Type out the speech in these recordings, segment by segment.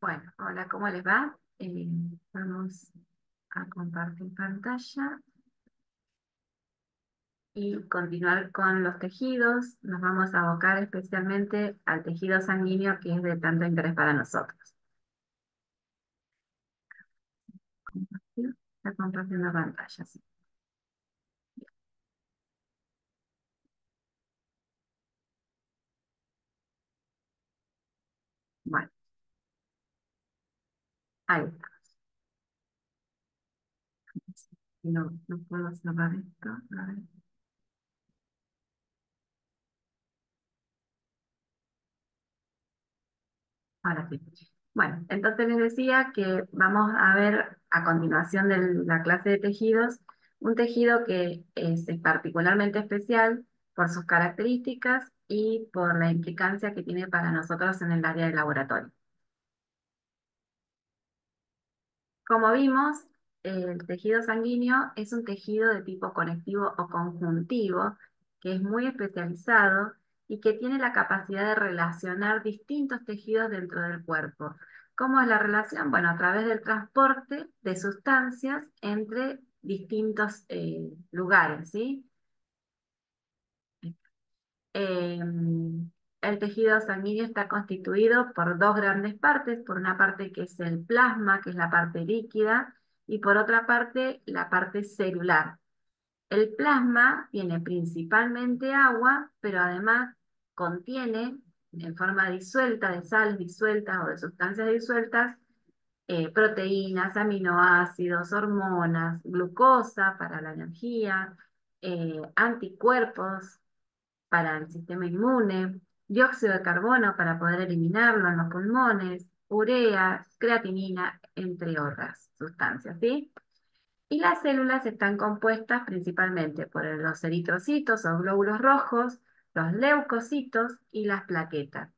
Bueno, hola, ¿cómo les va? Vamos a compartir pantalla y continuar con los tejidos. Nos vamos a abocar especialmente al tejido sanguíneo que es de tanto interés para nosotros. Compartir, está compartiendo pantalla, sí. Bueno, ahí está. No puedo cerrar esto. A ver, ahora sí. Bueno, entonces les decía que vamos a ver a continuación de la clase de tejidos, un tejido que es particularmente especial por sus características y por la implicancia que tiene para nosotros en el área del laboratorio. Como vimos, el tejido sanguíneo es un tejido de tipo conectivo o conjuntivo, que es muy especializado y que tiene la capacidad de relacionar distintos tejidos dentro del cuerpo. ¿Cómo es la relación? Bueno, a través del transporte de sustancias entre distintos lugares, ¿sí? Eh, el tejido sanguíneo está constituido por dos grandes partes, por una parte que es el plasma, que es la parte líquida, y por otra parte la parte celular. El plasma tiene principalmente agua, pero además contiene en forma disuelta, de sales disueltas o de sustancias disueltas, proteínas, aminoácidos, hormonas, glucosa para la energía, anticuerpos para el sistema inmune, dióxido de carbono para poder eliminarlo en los pulmones, urea, creatinina, entre otras sustancias, ¿sí? Y las células están compuestas principalmente por los eritrocitos o glóbulos rojos, los leucocitos y las plaquetas.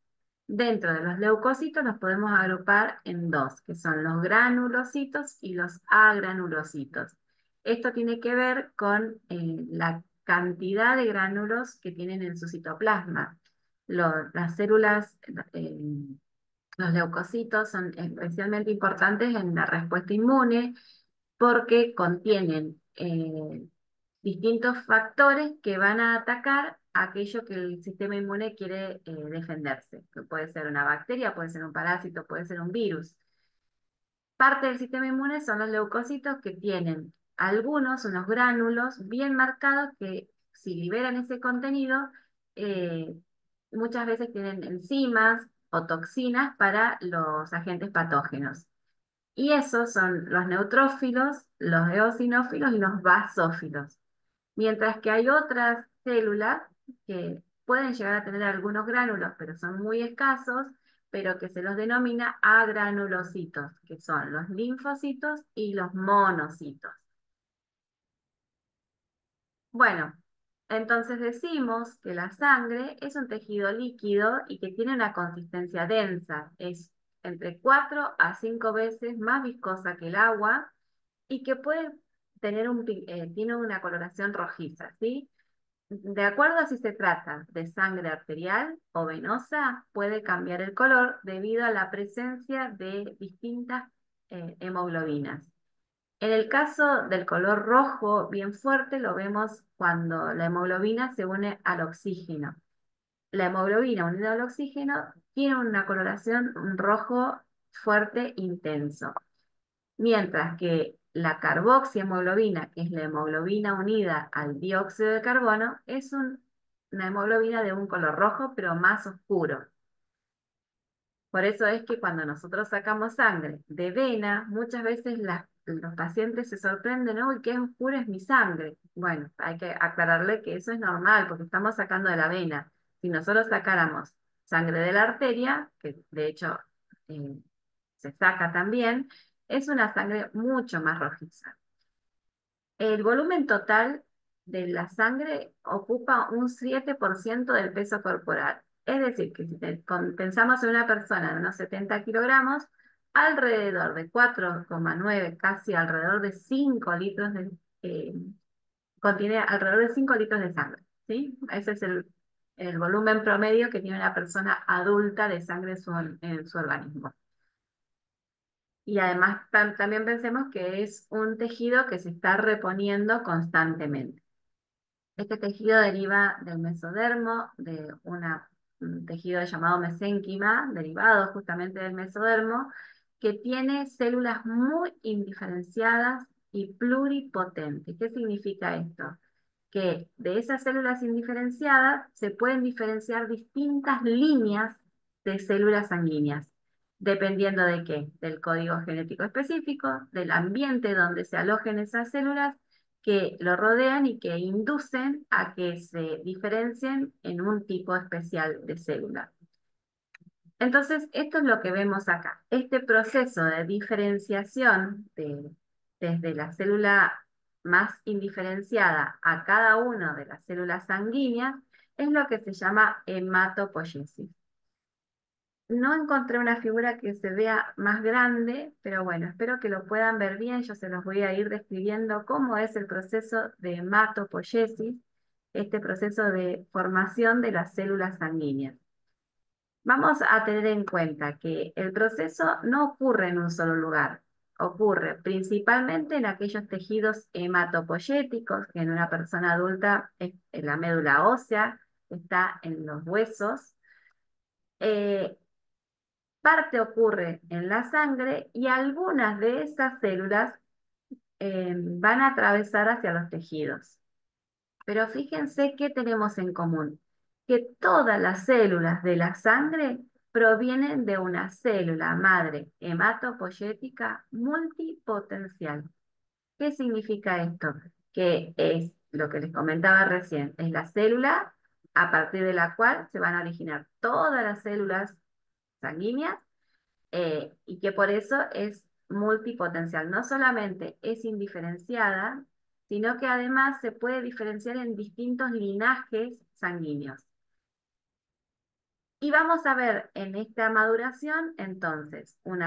Dentro de los leucocitos los podemos agrupar en dos, que son los granulocitos y los agranulocitos. Esto tiene que ver con la cantidad de gránulos que tienen en su citoplasma. Las células, eh, los leucocitos son especialmente importantes en la respuesta inmune porque contienen distintos factores que van a atacar aquello que el sistema inmune quiere defenderse, que puede ser una bacteria, puede ser un parásito, puede ser un virus. Parte del sistema inmune son los leucocitos que tienen algunos, unos gránulos bien marcados que si liberan ese contenido, eh, muchas veces tienen enzimas o toxinas para los agentes patógenos. Y esos son los neutrófilos, los eosinófilos y los basófilos. Mientras que hay otras células que pueden llegar a tener algunos gránulos, pero son muy escasos, pero que se los denomina agranulocitos, que son los linfocitos y los monocitos. Bueno, entonces decimos que la sangre es un tejido líquido y que tiene una consistencia densa, es entre 4 a 5 veces más viscosa que el agua y que puede tener tiene una coloración rojiza, ¿sí? De acuerdo a si se trata de sangre arterial o venosa, puede cambiar el color debido a la presencia de distintas hemoglobinas. En el caso del color rojo bien fuerte, lo vemos cuando la hemoglobina se une al oxígeno. La hemoglobina unida al oxígeno tiene una coloración un rojo fuerte intenso. Mientras que la carboxihemoglobina, que es la hemoglobina unida al dióxido de carbono, es una hemoglobina de un color rojo, pero más oscuro. Por eso es que cuando nosotros sacamos sangre de vena, muchas veces los pacientes se sorprenden, uy, qué oscura es mi sangre. Bueno, hay que aclararle que eso es normal, porque estamos sacando de la vena. Si nosotros sacáramos sangre de la arteria, que de hecho eh, se saca también, es una sangre mucho más rojiza. El volumen total de la sangre ocupa un 7% del peso corporal. Es decir, que si pensamos en una persona de unos 70 kilogramos, alrededor de 4,9, casi alrededor de 5 litros eh, contiene alrededor de 5 litros de sangre, ¿sí? Ese es el volumen promedio que tiene una persona adulta de sangre en su organismo. Y además también pensemos que es un tejido que se está reponiendo constantemente. Este tejido deriva del mesodermo, de un tejido llamado mesénquima, derivado justamente del mesodermo, que tiene células muy indiferenciadas y pluripotentes. ¿Qué significa esto? Que de esas células indiferenciadas se pueden diferenciar distintas líneas de células sanguíneas, dependiendo de qué, del código genético específico, del ambiente donde se alojen esas células que lo rodean y que inducen a que se diferencien en un tipo especial de célula. Entonces, esto es lo que vemos acá. Este proceso de diferenciación desde la célula más indiferenciada a cada una de las células sanguíneas es lo que se llama hematopoiesis. No encontré una figura que se vea más grande, pero bueno, espero que lo puedan ver bien. Yo se los voy a ir describiendo cómo es el proceso de hematopoiesis, este proceso de formación de las células sanguíneas. Vamos a tener en cuenta que el proceso no ocurre en un solo lugar, ocurre principalmente en aquellos tejidos hematopoyéticos, que en una persona adulta es en la médula ósea, está en los huesos. Eh, Parte ocurre en la sangre y algunas de esas células van a atravesar hacia los tejidos. Pero fíjense qué tenemos en común, que todas las células de la sangre provienen de una célula madre hematopoyética multipotencial. ¿Qué significa esto? Que es lo que les comentaba recién, es la célula a partir de la cual se van a originar todas las células sanguíneas y que por eso es multipotencial. No solamente es indiferenciada, sino que además se puede diferenciar en distintos linajes sanguíneos. Y vamos a ver en esta maduración, entonces, un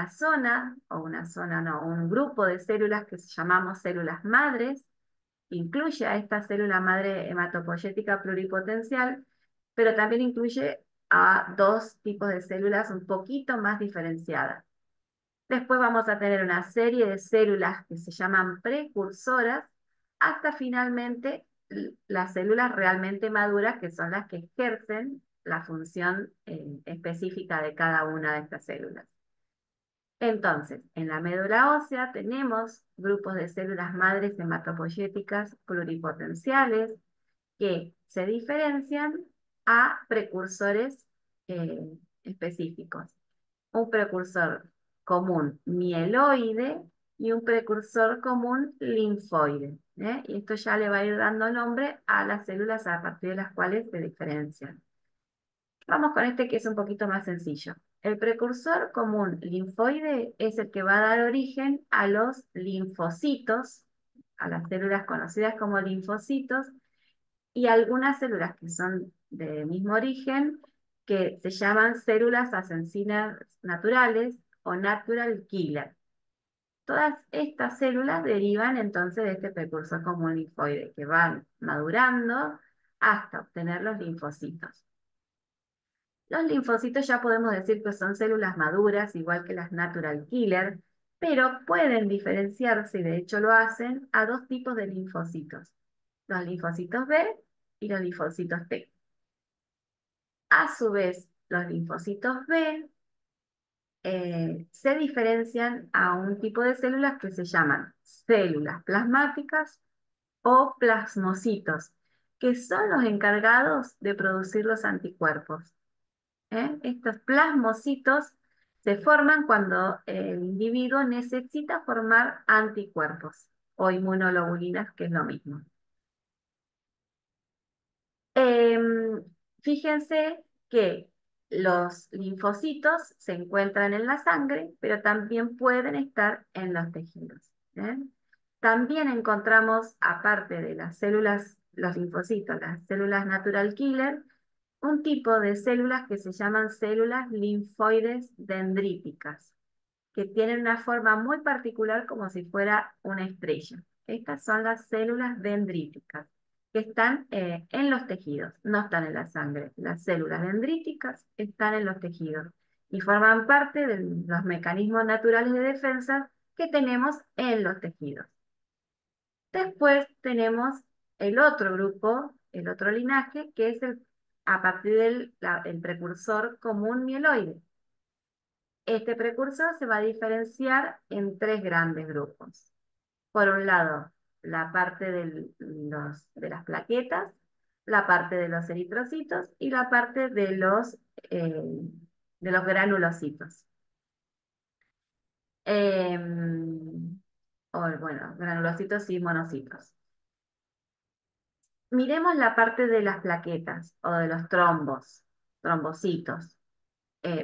grupo de células que llamamos células madres, incluye a esta célula madre hematopoyética pluripotencial, pero también incluye a dos tipos de células un poquito más diferenciadas. Después vamos a tener una serie de células que se llaman precursoras, hasta finalmente las células realmente maduras, que son las que ejercen la función específica de cada una de estas células. Entonces, en la médula ósea tenemos grupos de células madres hematopoyéticas pluripotenciales que se diferencian a precursores específicos. Un precursor común mieloide y un precursor común linfoide. Y esto ya le va a ir dando nombre a las células a partir de las cuales se diferencian. Vamos con este que es un poquito más sencillo. El precursor común linfoide es el que va a dar origen a los linfocitos, a las células conocidas como linfocitos, y algunas células que son de mismo origen, que se llaman células asesinas naturales o natural killer. Todas estas células derivan entonces de este precursor común linfoide, que van madurando hasta obtener los linfocitos. Los linfocitos ya podemos decir que son células maduras, igual que las natural killer, pero pueden diferenciarse, y de hecho lo hacen, a dos tipos de linfocitos: los linfocitos B y los linfocitos T. A su vez, los linfocitos B se diferencian a un tipo de células que se llaman células plasmáticas o plasmocitos, que son los encargados de producir los anticuerpos. Estos plasmocitos se forman cuando el individuo necesita formar anticuerpos o inmunoglobulinas, que es lo mismo. Em, Fíjense que los linfocitos se encuentran en la sangre, pero también pueden estar en los tejidos. ¿Eh? También encontramos, aparte de las células, los linfocitos, las células natural killer, un tipo de células que se llaman células linfoides dendríticas, que tienen una forma muy particular como si fuera una estrella. Estas son las células dendríticas, que están en los tejidos, no están en la sangre. Las células dendríticas están en los tejidos y forman parte de los mecanismos naturales de defensa que tenemos en los tejidos. Después tenemos el otro grupo, el otro linaje, que es a partir el precursor común mieloide. Este precursor se va a diferenciar en tres grandes grupos. Por un lado, la parte de las plaquetas, la parte de los eritrocitos y la parte eh, de los granulocitos. O, bueno, granulocitos y monocitos. Miremos la parte de las plaquetas o de los trombocitos.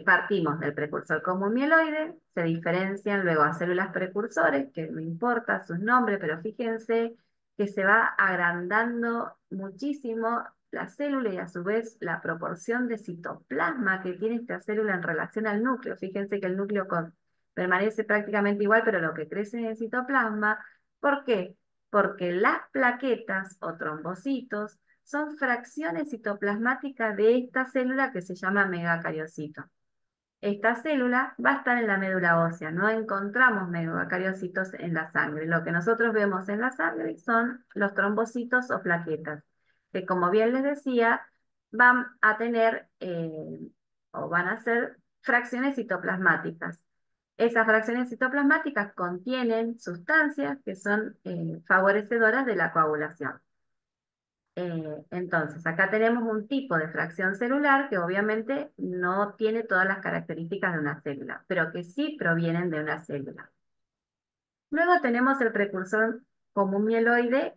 Partimos del precursor común mieloide, se diferencian luego a células precursores, que no importa sus nombres, pero fíjense que se va agrandando muchísimo la célula y a su vez la proporción de citoplasma que tiene esta célula en relación al núcleo. Fíjense que el núcleo permanece prácticamente igual, pero lo que crece en el citoplasma, ¿por qué? Porque las plaquetas o trombocitos son fracciones citoplasmáticas de esta célula que se llama megacariocito. Esta célula va a estar en la médula ósea, no encontramos megacariocitos en la sangre. Lo que nosotros vemos en la sangre son los trombocitos o plaquetas, que como bien les decía, van a tener o van a ser fracciones citoplasmáticas. Esas fracciones citoplasmáticas contienen sustancias que son favorecedoras de la coagulación. Entonces, acá tenemos un tipo de fracción celular que obviamente no tiene todas las características de una célula, pero que sí provienen de una célula. Luego tenemos el precursor común mieloide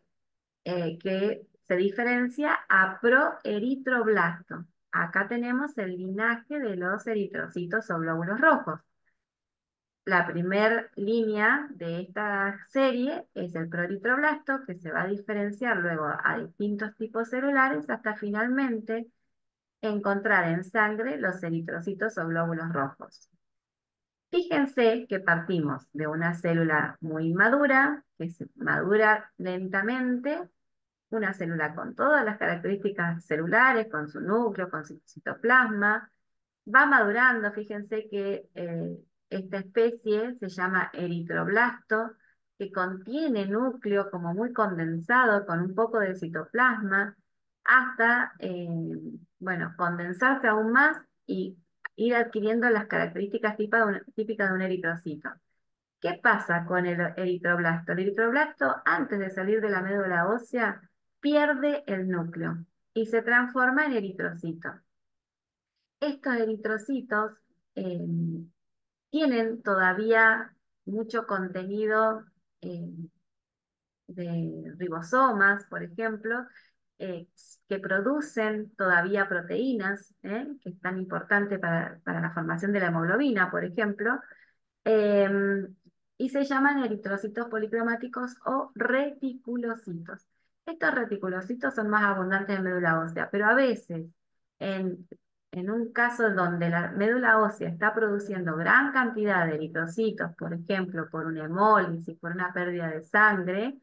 que se diferencia a proeritroblasto. Acá tenemos el linaje de los eritrocitos o glóbulos rojos. La primera línea de esta serie es el proeritroblasto, que se va a diferenciar luego a distintos tipos celulares hasta finalmente encontrar en sangre los eritrocitos o glóbulos rojos. Fíjense que partimos de una célula muy madura, que se madura lentamente, una célula con todas las características celulares, con su núcleo, con su citoplasma, va madurando. Fíjense que esta especie se llama eritroblasto, que contiene núcleo como muy condensado, con un poco de citoplasma, hasta, bueno, condensarse aún más y ir adquiriendo las características típicas de un eritrocito. ¿Qué pasa con el eritroblasto? El eritroblasto, antes de salir de la médula ósea, pierde el núcleo y se transforma en eritrocito. Estos eritrocitos eh, tienen todavía mucho contenido eh, de ribosomas, por ejemplo, eh, que producen todavía proteínas, que es tan importante para la formación de la hemoglobina, por ejemplo, eh, y se llaman eritrocitos policromáticos o reticulocitos. Estos reticulocitos son más abundantes en médula ósea, pero a veces, en, en un caso donde la médula ósea está produciendo gran cantidad de eritrocitos, por ejemplo, por una hemólisis, por una pérdida de sangre,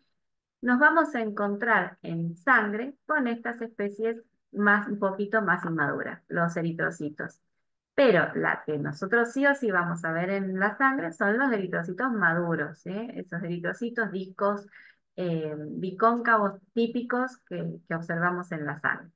nos vamos a encontrar en sangre con estas especies un poquito más inmaduras, los eritrocitos. Pero la que nosotros sí o sí vamos a ver en la sangre son los eritrocitos maduros, ¿eh? Esos eritrocitos discos bicóncavos típicos que observamos en la sangre.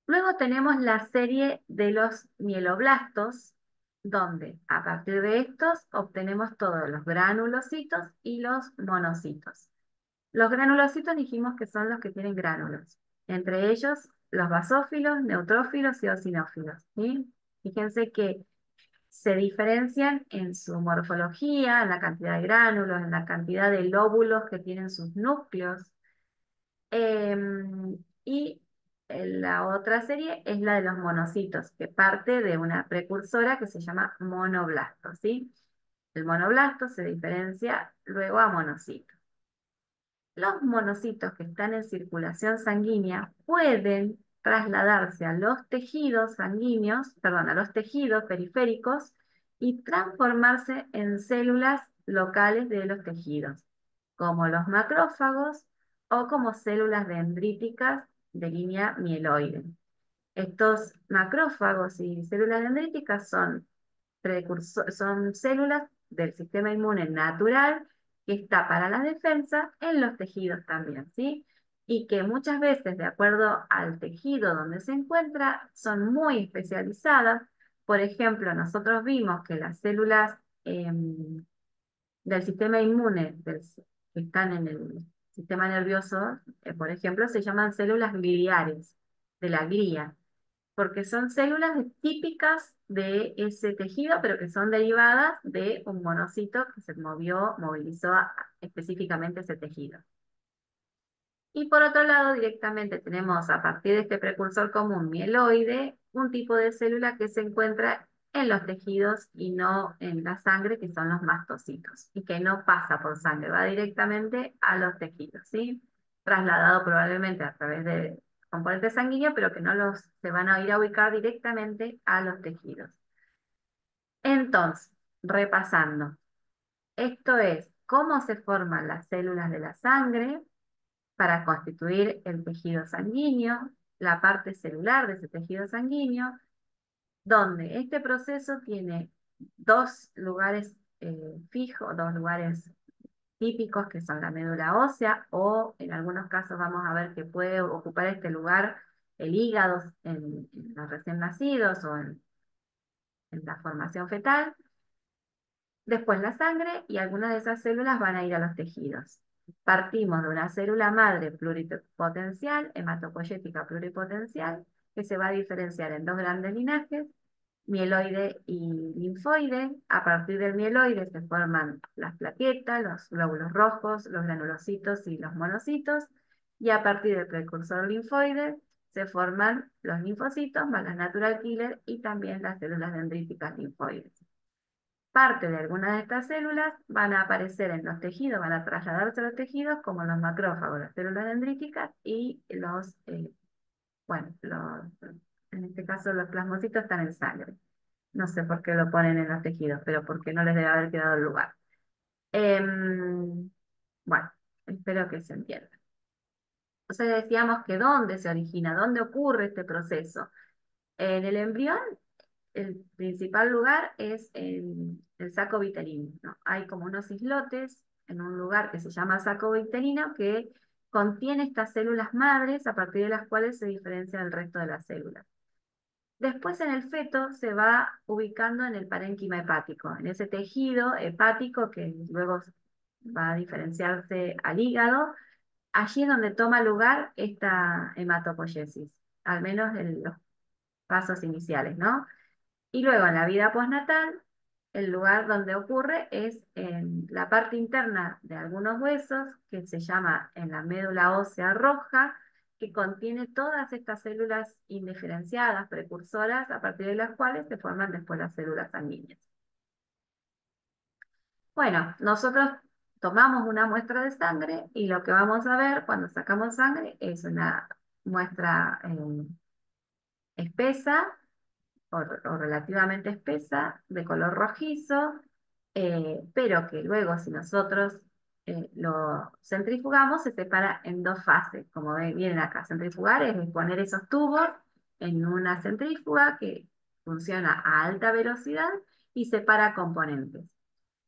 Luego tenemos la serie de los mieloblastos, donde a partir de estos obtenemos todos los granulocitos y los monocitos. Los granulocitos dijimos que son los que tienen gránulos, entre ellos los basófilos, neutrófilos y eosinófilos, ¿sí? Fíjense que se diferencian en su morfología, en la cantidad de gránulos, en la cantidad de lóbulos que tienen sus núcleos. Y la otra serie es la de los monocitos, que parte de una precursora que se llama monoblasto, ¿sí? El monoblasto se diferencia luego a monocito. Los monocitos que están en circulación sanguínea pueden trasladarse a los tejidos sanguíneos, perdón, a los tejidos periféricos y transformarse en células locales de los tejidos, como los macrófagos o como células dendríticas de línea mieloide. Estos macrófagos y células dendríticas son células del sistema inmune natural que está para la defensa en los tejidos también, ¿sí? Y que muchas veces, de acuerdo al tejido donde se encuentra, son muy especializadas. Por ejemplo, nosotros vimos que las células del sistema inmune que están en el sistema nervioso, por ejemplo, se llaman células gliares, de la glía, porque son células típicas de ese tejido, pero que son derivadas de un monocito que se movilizó específicamente ese tejido. Y por otro lado, directamente tenemos a partir de este precursor común mieloide, un tipo de célula que se encuentra en los tejidos y no en la sangre, que son los mastocitos, y que no pasa por sangre, va directamente a los tejidos, ¿sí? Trasladado probablemente a través de componentes sanguíneos, pero que no se van a ir a ubicar directamente a los tejidos. Entonces, repasando, esto es cómo se forman las células de la sangre, para constituir el tejido sanguíneo, la parte celular de ese tejido sanguíneo, donde este proceso tiene dos lugares fijos, dos lugares típicos que son la médula ósea, o en algunos casos vamos a ver que puede ocupar este lugar el hígado en los recién nacidos o en la formación fetal. Después la sangre y algunas de esas células van a ir a los tejidos. Partimos de una célula madre pluripotencial, hematopoyética pluripotencial, que se va a diferenciar en dos grandes linajes, mieloide y linfoide. A partir del mieloide se forman las plaquetas, los glóbulos rojos, los granulocitos y los monocitos, y a partir del precursor linfoide se forman los linfocitos, más las natural killer y también las células dendríticas linfoides. Parte de algunas de estas células van a aparecer en los tejidos, van a trasladarse a los tejidos como los macrófagos, las células dendríticas y bueno, en este caso los plasmocitos están en sangre. No sé por qué lo ponen en los tejidos, pero porque no les debe haber quedado el lugar. Bueno, espero que se entienda. Entonces decíamos que ¿dónde se origina? ¿Dónde ocurre este proceso? En el embrión el principal lugar es el saco vitelino, ¿no? Hay como unos islotes en un lugar que se llama saco vitelino que contiene estas células madres a partir de las cuales se diferencia del resto de las células. Después en el feto se va ubicando en el parénquima hepático, en ese tejido hepático que luego va a diferenciarse al hígado. Allí es donde toma lugar esta hematopoiesis, al menos en los pasos iniciales, ¿no? Y luego en la vida postnatal, el lugar donde ocurre es en la parte interna de algunos huesos, que se llama en la médula ósea roja, que contiene todas estas células indiferenciadas, precursoras, a partir de las cuales se forman después las células sanguíneas. Bueno, nosotros tomamos una muestra de sangre y lo que vamos a ver cuando sacamos sangre es una muestra espesa o relativamente espesa, de color rojizo, pero que luego si nosotros lo centrifugamos se separa en dos fases, como vienen acá. Centrifugar es poner esos tubos en una centrífuga que funciona a alta velocidad y separa componentes.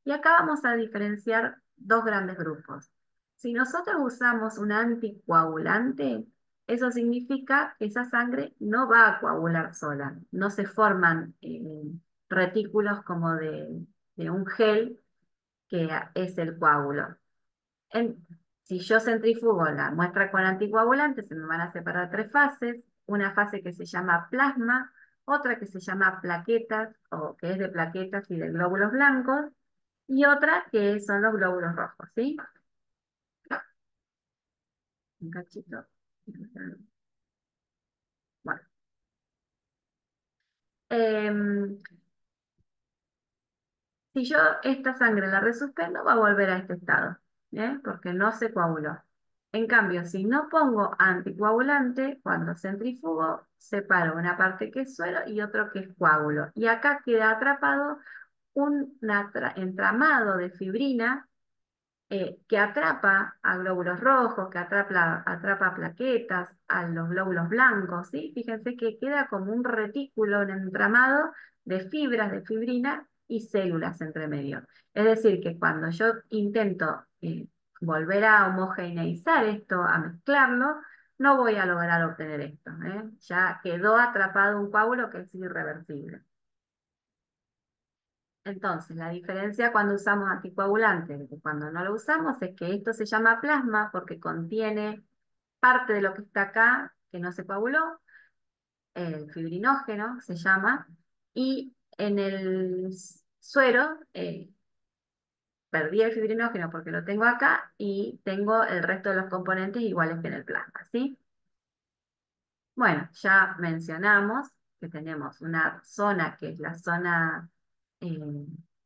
Y acá vamos a diferenciar dos grandes grupos. Si nosotros usamos un anticoagulante, eso significa que esa sangre no va a coagular sola, no se forman retículos como de un gel que es el coágulo. En- si yo centrifugo la muestra con anticoagulante, se me van a separar tres fases, una fase que se llama plasma, otra que se llama plaquetas, o que es de plaquetas y de glóbulos blancos, y otra que son los glóbulos rojos, ¿sí? Un cachito. Bueno. Em, si yo esta sangre la resuspendo, va a volver a este estado, ¿eh? Porque no se coaguló. En cambio, si no pongo anticoagulante, cuando centrifugo, separo una parte que es suero y otro que es coágulo. Y acá queda atrapado un entramado de fibrina que atrapa a glóbulos rojos, que atrapa plaquetas, a los glóbulos blancos, ¿sí? Fíjense que queda como un retículo, un entramado de fibras de fibrina y células entre medio. Es decir, que cuando yo intento volver a homogeneizar esto, a mezclarlo, no voy a lograr obtener esto, ¿eh? Ya quedó atrapado un coágulo que es irreversible. Entonces, la diferencia cuando usamos anticoagulantes y cuando no lo usamos es que esto se llama plasma porque contiene parte de lo que está acá que no se coaguló, el fibrinógeno se llama, y en el suero perdí el fibrinógeno porque lo tengo acá y tengo el resto de los componentes iguales que en el plasma, ¿sí? Bueno, ya mencionamos que tenemos una zona que es la zona eh,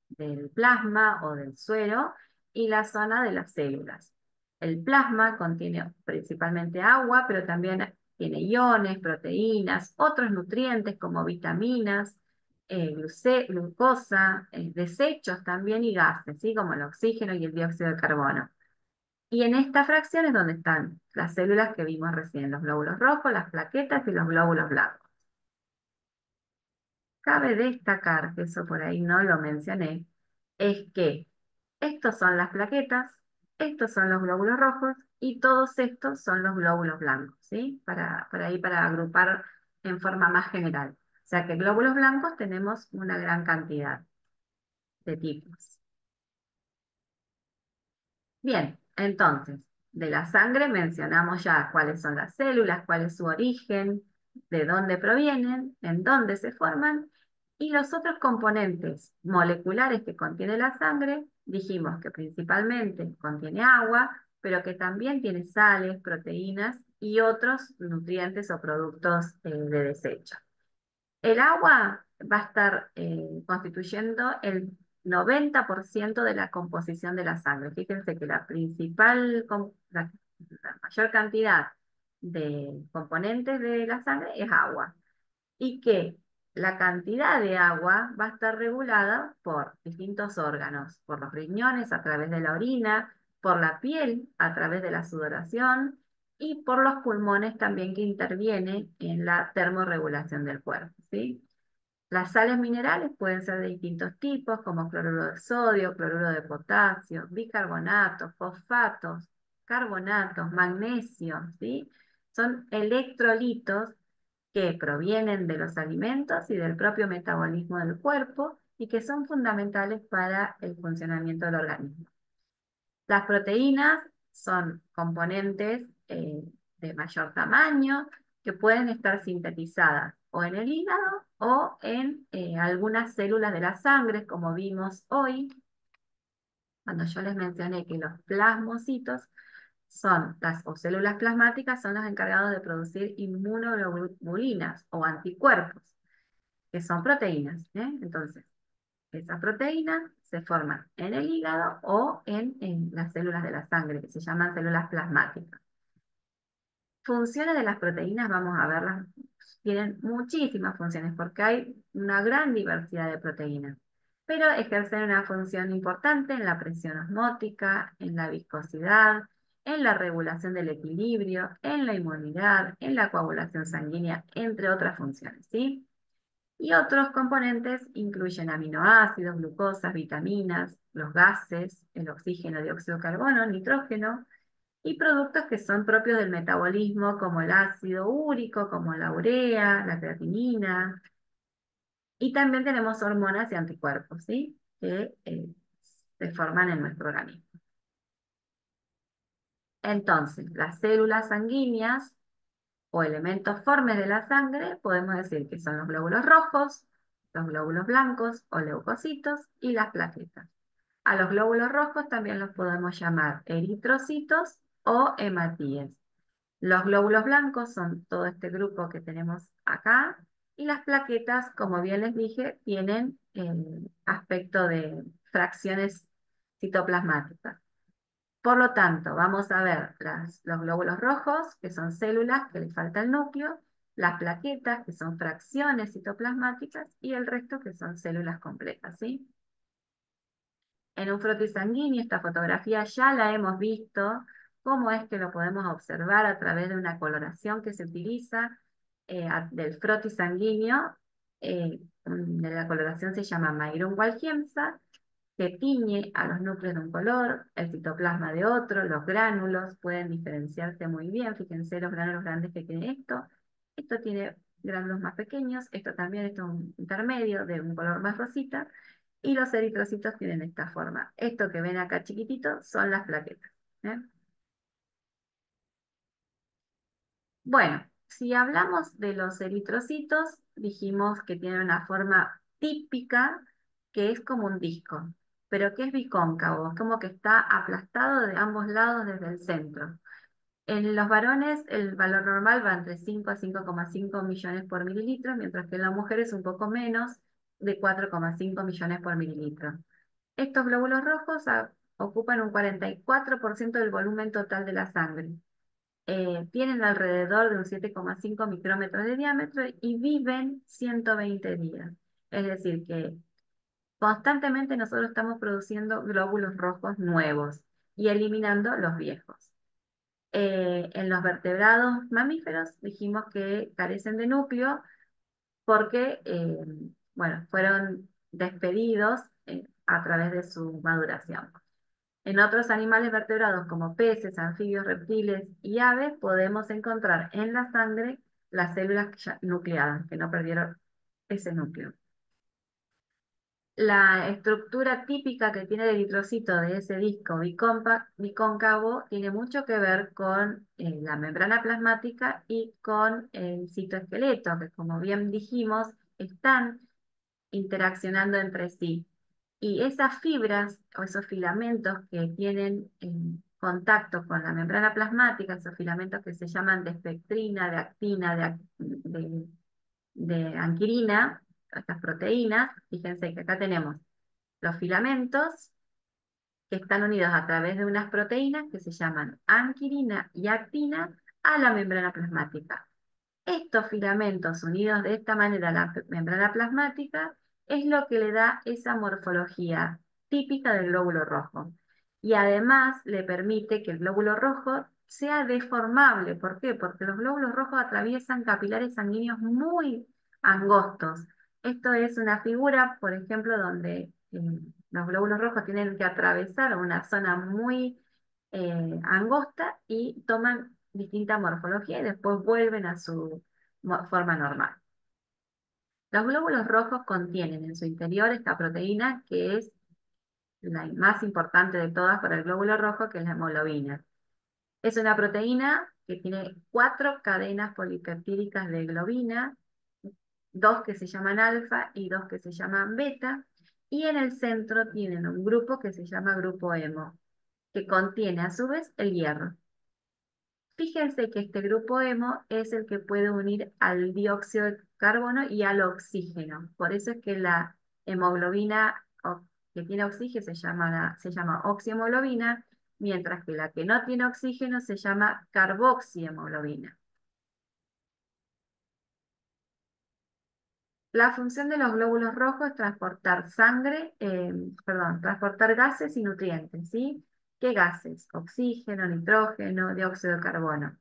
del plasma o del suero y la zona de las células. El plasma contiene principalmente agua, pero también tiene iones, proteínas, otros nutrientes como vitaminas, glucosa, desechos también y gases, ¿sí? Como el oxígeno y el dióxido de carbono. Y en esta fracción es donde están las células que vimos recién, los glóbulos rojos, las plaquetas y los glóbulos blancos. Cabe destacar, que eso por ahí no lo mencioné, es que estos son las plaquetas, estos son los glóbulos rojos y todos estos son los glóbulos blancos, ¿sí? Para agrupar en forma más general. O sea que glóbulos blancos tenemos una gran cantidad de tipos. Bien, entonces, de la sangre mencionamos ya cuáles son las células, cuál es su origen, de dónde provienen, en dónde se forman, y los otros componentes moleculares que contiene la sangre, dijimos que principalmente contiene agua, pero que también tiene sales, proteínas y otros nutrientes o productos de desecho. El agua va a estar constituyendo el 90% de la composición de la sangre. Fíjense que la mayor cantidad de componentes de la sangre es agua y que la cantidad de agua va a estar regulada por distintos órganos, por los riñones a través de la orina, por la piel a través de la sudoración y por los pulmones también que intervienen en la termorregulación del cuerpo, ¿sí? Las sales minerales pueden ser de distintos tipos, como cloruro de sodio, cloruro de potasio, bicarbonatos, fosfatos, carbonatos, magnesio, ¿sí? Son electrolitos que provienen de los alimentos y del propio metabolismo del cuerpo y que son fundamentales para el funcionamiento del organismo. Las proteínas son componentes de mayor tamaño que pueden estar sintetizadas o en el hígado o en algunas células de la sangre, como vimos hoy, cuando yo les mencioné que los plasmocitos son o células plasmáticas son los encargados de producir inmunoglobulinas o anticuerpos, que son proteínas, ¿eh? Entonces, esas proteínas se forman en el hígado o en las células de la sangre, que se llaman células plasmáticas. Funciones de las proteínas, vamos a verlas, tienen muchísimas funciones porque hay una gran diversidad de proteínas, pero ejercen una función importante en la presión osmótica, en la viscosidad, en la regulación del equilibrio, en la inmunidad, en la coagulación sanguínea, entre otras funciones, ¿sí? Y otros componentes incluyen aminoácidos, glucosas, vitaminas, los gases, el oxígeno, dióxido de carbono, nitrógeno, y productos que son propios del metabolismo, como el ácido úrico, como la urea, la creatinina. Y también tenemos hormonas y anticuerpos, ¿sí? Que se forman en nuestro organismo. Entonces, las células sanguíneas o elementos formes de la sangre, podemos decir que son los glóbulos rojos, los glóbulos blancos o leucocitos y las plaquetas. A los glóbulos rojos también los podemos llamar eritrocitos o hematíes. Los glóbulos blancos son todo este grupo que tenemos acá y las plaquetas, como bien les dije, tienen el aspecto de fracciones citoplasmáticas. Por lo tanto, vamos a ver los glóbulos rojos, que son células que les falta el núcleo, las plaquetas, que son fracciones citoplasmáticas, y el resto que son células completas, ¿sí? En un frotis sanguíneo, esta fotografía ya la hemos visto, cómo es que lo podemos observar a través de una coloración que se utiliza del frotis sanguíneo. De la coloración se llama Mayrum Walchienza, que tiñe a los núcleos de un color, el citoplasma de otro, los gránulos pueden diferenciarse muy bien. Fíjense los gránulos grandes que tiene esto. Esto tiene gránulos más pequeños, esto también es un intermedio de un color más rosita, y los eritrocitos tienen esta forma. Esto que ven acá chiquitito son las plaquetas. ¿Eh? Bueno, si hablamos de los eritrocitos, dijimos que tienen una forma típica que es como un disco, pero que es bicóncavo, es como que está aplastado de ambos lados desde el centro. En los varones el valor normal va entre 5 a 5,5 millones por mililitro, mientras que en la mujer es un poco menos, de 4,5 millones por mililitro. Estos glóbulos rojos ocupan un 44% del volumen total de la sangre. Tienen alrededor de un 7,5 micrómetros de diámetro y viven 120 días. Es decir, que constantemente nosotros estamos produciendo glóbulos rojos nuevos y eliminando los viejos. En los vertebrados mamíferos dijimos que carecen de núcleo porque, bueno, fueron despedidos a través de su maduración. En otros animales vertebrados como peces, anfibios, reptiles y aves podemos encontrar en la sangre las células nucleadas, que no perdieron ese núcleo. La estructura típica que tiene el eritrocito de ese disco bicóncavo tiene mucho que ver con la membrana plasmática y con el citoesqueleto, que como bien dijimos, están interaccionando entre sí. Y esas fibras o esos filamentos que tienen contacto con la membrana plasmática, esos filamentos que se llaman de espectrina, de actina, de anquirina, estas proteínas, fíjense que acá tenemos los filamentos que están unidos a través de unas proteínas que se llaman anquirina y actina a la membrana plasmática. Estos filamentos unidos de esta manera a la membrana plasmática es lo que le da esa morfología típica del glóbulo rojo. Y además le permite que el glóbulo rojo sea deformable. ¿Por qué? Porque los glóbulos rojos atraviesan capilares sanguíneos muy angostos. Esto es una figura, por ejemplo, donde los glóbulos rojos tienen que atravesar una zona muy angosta y toman distinta morfología y después vuelven a su forma normal. Los glóbulos rojos contienen en su interior esta proteína que es la más importante de todas para el glóbulo rojo, que es la hemoglobina. Es una proteína que tiene 4 cadenas polipeptídicas de globina, 2 que se llaman alfa y 2 que se llaman beta, y en el centro tienen un grupo que se llama grupo hemo, que contiene a su vez el hierro. Fíjense que este grupo hemo es el que puede unir al dióxido de carbono y al oxígeno. Por eso es que la hemoglobina que tiene oxígeno se llama oxihemoglobina, mientras que la que no tiene oxígeno se llama carboxihemoglobina. La función de los glóbulos rojos es transportar transportar gases y nutrientes, ¿sí? ¿Qué gases? Oxígeno, nitrógeno, dióxido de carbono.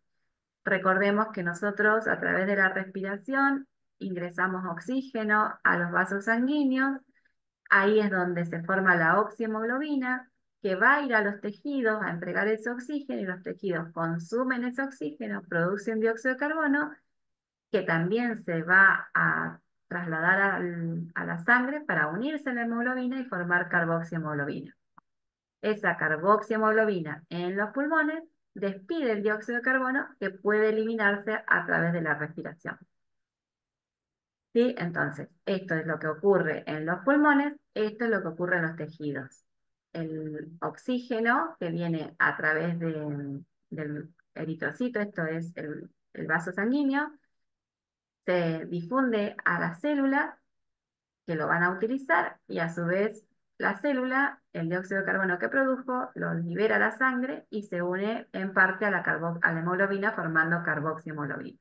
Recordemos que nosotros a través de la respiración ingresamos oxígeno a los vasos sanguíneos, ahí es donde se forma la oxihemoglobina, que va a ir a los tejidos a entregar ese oxígeno y los tejidos consumen ese oxígeno, producen dióxido de carbono, que también se va a trasladar a la sangre para unirse a la hemoglobina y formar carboxihemoglobina. Esa carboxihemoglobina en los pulmones despide el dióxido de carbono que puede eliminarse a través de la respiración. ¿Sí? Entonces, esto es lo que ocurre en los pulmones, esto es lo que ocurre en los tejidos. El oxígeno que viene a través del eritrocito, esto es el vaso sanguíneo, se difunde a las células que lo van a utilizar y a su vez la célula, el dióxido de carbono que produjo, lo libera a la sangre y se une en parte a a la hemoglobina formando carboxihemoglobina.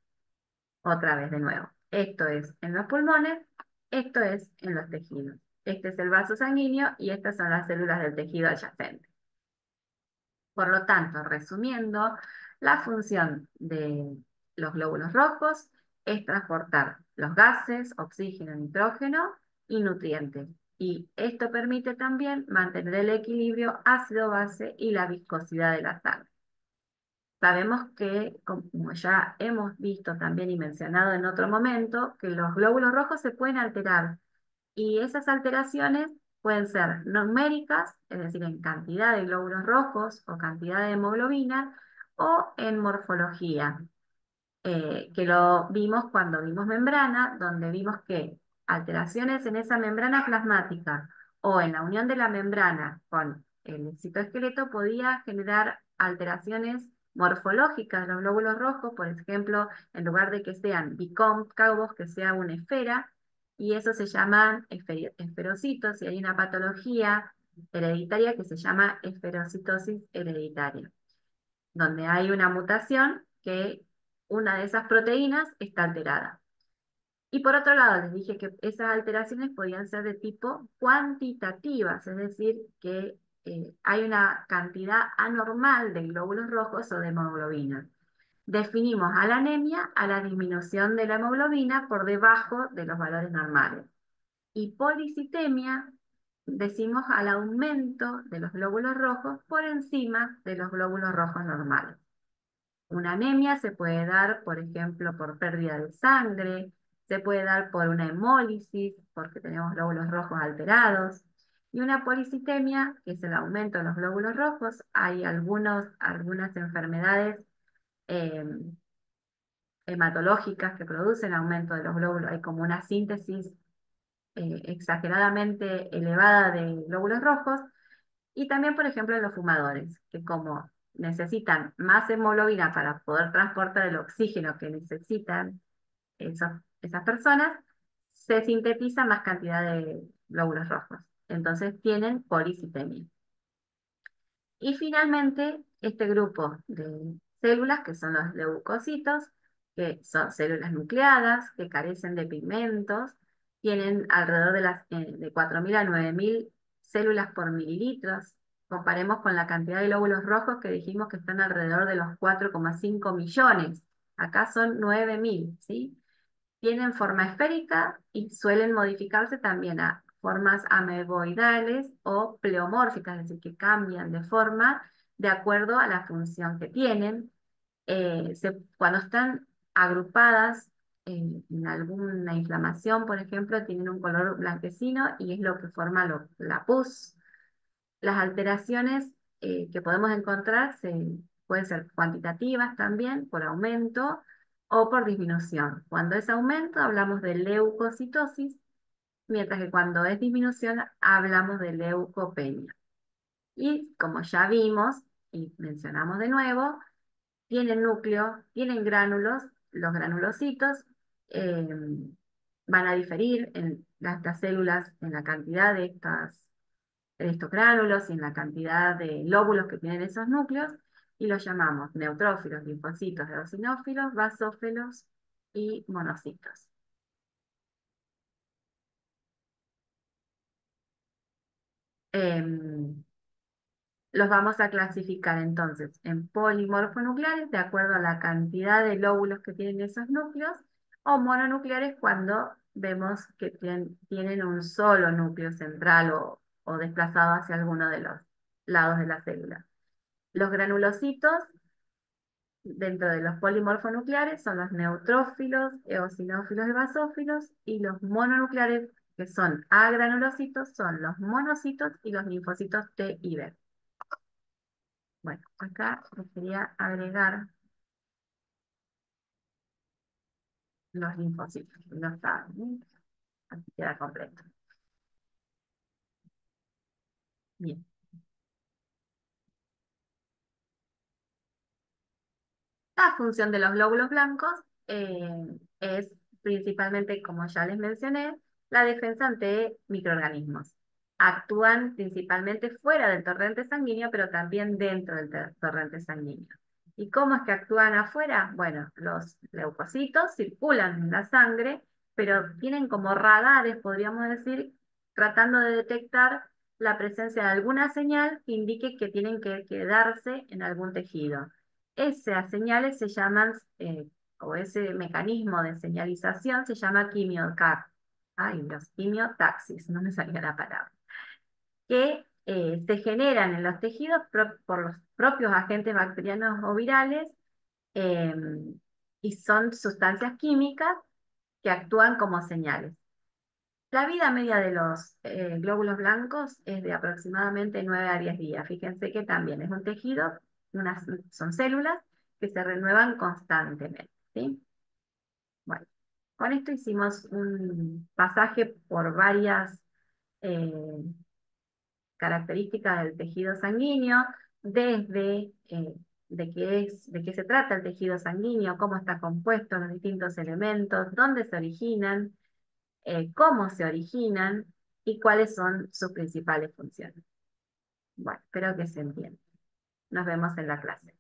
Otra vez de nuevo. Esto es en los pulmones, esto es en los tejidos. Este es el vaso sanguíneo y estas son las células del tejido adyacente. Por lo tanto, resumiendo, la función de los glóbulos rojos es transportar los gases, oxígeno, nitrógeno y nutrientes. Y esto permite también mantener el equilibrio ácido-base y la viscosidad de la sangre. Sabemos que, como ya hemos visto también y mencionado en otro momento, que los glóbulos rojos se pueden alterar y esas alteraciones pueden ser numéricas, es decir, en cantidad de glóbulos rojos o cantidad de hemoglobina, o en morfología, que lo vimos cuando vimos membrana, donde vimos que alteraciones en esa membrana plasmática o en la unión de la membrana con el citoesqueleto podía generar alteraciones morfológicas de los glóbulos rojos, por ejemplo, en lugar de que sean bicóncavos, que sea una esfera, y eso se llaman esferocitos, y hay una patología hereditaria que se llama esferocitosis hereditaria, donde hay una mutación que una de esas proteínas está alterada. Y por otro lado, les dije que esas alteraciones podían ser de tipo cuantitativas, es decir, que hay una cantidad anormal de glóbulos rojos o de hemoglobina. Definimos a la anemia a la disminución de la hemoglobina por debajo de los valores normales. Y policitemia decimos al aumento de los glóbulos rojos por encima de los glóbulos rojos normales. Una anemia se puede dar, por ejemplo, por pérdida de sangre, se puede dar por una hemólisis, porque tenemos glóbulos rojos alterados, y una policitemia, que es el aumento de los glóbulos rojos. Hay algunas enfermedades eh, hematológicas que producen aumento de los glóbulos, hay como una síntesis exageradamente elevada de glóbulos rojos, y también, por ejemplo, en los fumadores, que como necesitan más hemoglobina para poder transportar el oxígeno que necesitan esas personas, se sintetiza más cantidad de glóbulos rojos. Entonces tienen policitemia. Y finalmente, este grupo de células, que son los leucocitos, que son células nucleadas, que carecen de pigmentos, tienen alrededor de 4.000 a 9.000 células por mililitros. Comparemos con la cantidad de glóbulos rojos que dijimos que están alrededor de los 4,5 millones. Acá son 9.000, ¿sí? Tienen forma esférica y suelen modificarse también a formas ameboidales o pleomórficas, es decir, que cambian de forma de acuerdo a la función que tienen. Cuando están agrupadas en alguna inflamación, por ejemplo, tienen un color blanquecino y es lo que forma la pus. Las alteraciones que podemos encontrar pueden ser cuantitativas también, por aumento o por disminución. Cuando es aumento hablamos de leucocitosis, mientras que cuando es disminución hablamos de leucopenia. Y como ya vimos y mencionamos de nuevo, tienen núcleo, tienen gránulos, los granulocitos eh, van a diferir en las células en la cantidad de estos gránulos y en la cantidad de lóbulos que tienen esos núcleos, y los llamamos neutrófilos, linfocitos, eosinófilos, basófilos y monocitos. Em, los vamos a clasificar entonces en polimorfonucleares de acuerdo a la cantidad de lóbulos que tienen esos núcleos, o mononucleares cuando vemos que tienen un solo núcleo central o desplazado hacia alguno de los lados de la célula. Los granulocitos dentro de los polimorfonucleares son los neutrófilos, eosinófilos y basófilos, y los mononucleares, que son agranulocitos, son los monocitos y los linfocitos T y B. Bueno, acá les quería agregar los linfocitos, que no estaban, ¿sí? Así queda completo. Bien. La función de los glóbulos blancos es principalmente, como ya les mencioné, la defensa ante microorganismos. Actúan principalmente fuera del torrente sanguíneo, pero también dentro del torrente sanguíneo. ¿Y cómo es que actúan afuera? Bueno, los leucocitos circulan en la sangre, pero tienen como radares, podríamos decir, tratando de detectar la presencia de alguna señal que indique que tienen que quedarse en algún tejido. Esas señales se llaman, o ese mecanismo de señalización se llama quimiotaxis. Ay, los quimiotaxis, no me salía la palabra. Que se generan en los tejidos por los propios agentes bacterianos o virales, eh, y son sustancias químicas que actúan como señales. La vida media de los glóbulos blancos es de aproximadamente 9 a 10 días. Fíjense que también es un tejido, son células que se renuevan constantemente, ¿sí? Bueno, con esto hicimos un pasaje por varias eh, características del tejido sanguíneo, desde de qué se trata el tejido sanguíneo, cómo está compuesto, los distintos elementos, dónde se originan, cómo se originan y cuáles son sus principales funciones. Bueno, espero que se entienda. Nos vemos en la clase.